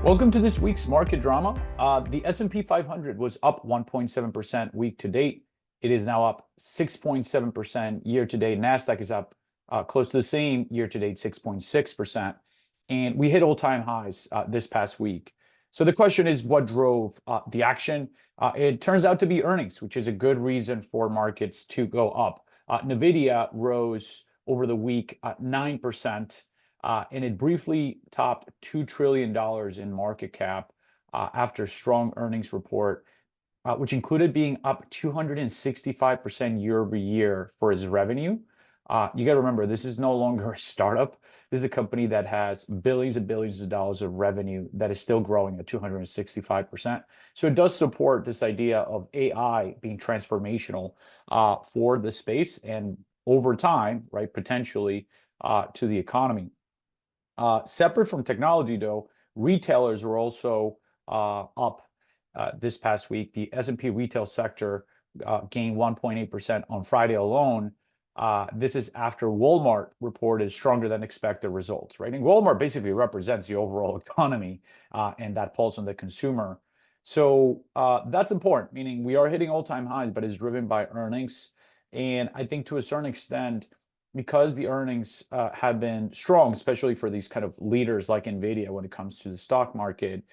Welcome to this week's market drama. The S&P 500 was up 1.7% week to date. It is now up 6.7% year to date. NASDAQ is up close to the same year to date, 6.6%. And we hit all-time highs this past week. So the question is, what drove the action? It turns out to be earnings, which is a good reason for markets to go up. NVIDIA rose over the week 9%. And it briefly topped $2 trillion in market cap after strong earnings report, which included being up 265% year over year for its revenue. You got to remember, this is no longer a startup. This is a company that has billions and billions of dollars of revenue that is still growing at 265%. So it does support this idea of AI being transformational for the space and over time, right, potentially to the economy. Separate from technology, though, retailers were also up this past week. The S&P retail sector gained 1.8% on Friday alone. This is after Walmart reported stronger than expected results, right? And Walmart basically represents the overall economy and that pulse on the consumer. So that's important, meaning we are hitting all-time highs, but it's driven by earnings. And I think to a certain extent, because the earnings have been strong, especially for these kind of leaders like NVIDIA when it comes to the stock market,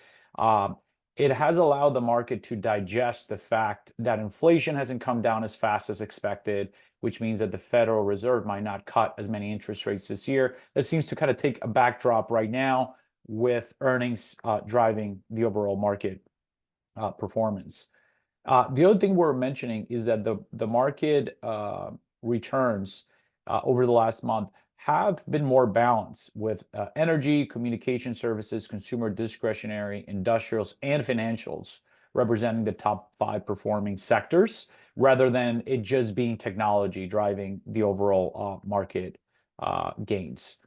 it has allowed the market to digest the fact that inflation hasn't come down as fast as expected, which means that the Federal Reserve might not cut as many interest rates this year. That seems to kind of take a backdrop right now with earnings driving the overall market performance. The other thing we're mentioning is that the market returns over the last month have been more balanced with energy, communication services, consumer discretionary, industrials, and financials representing the top 5 performing sectors, rather than it just being technology driving the overall market gains.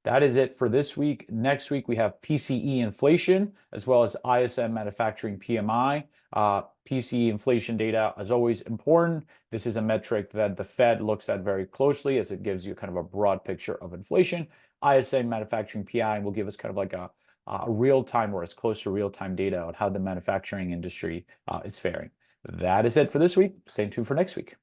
That is it for this week. Next week, we have PCE inflation, as well as ISM manufacturing PMI. PCE inflation data, as always, important. This is a metric that the Fed looks at very closely as it gives you kind of a broad picture of inflation. ISM manufacturing PMI will give us kind of like a real-time or as close to real-time data on how the manufacturing industry is faring. That is it for this week. Stay tuned for next week.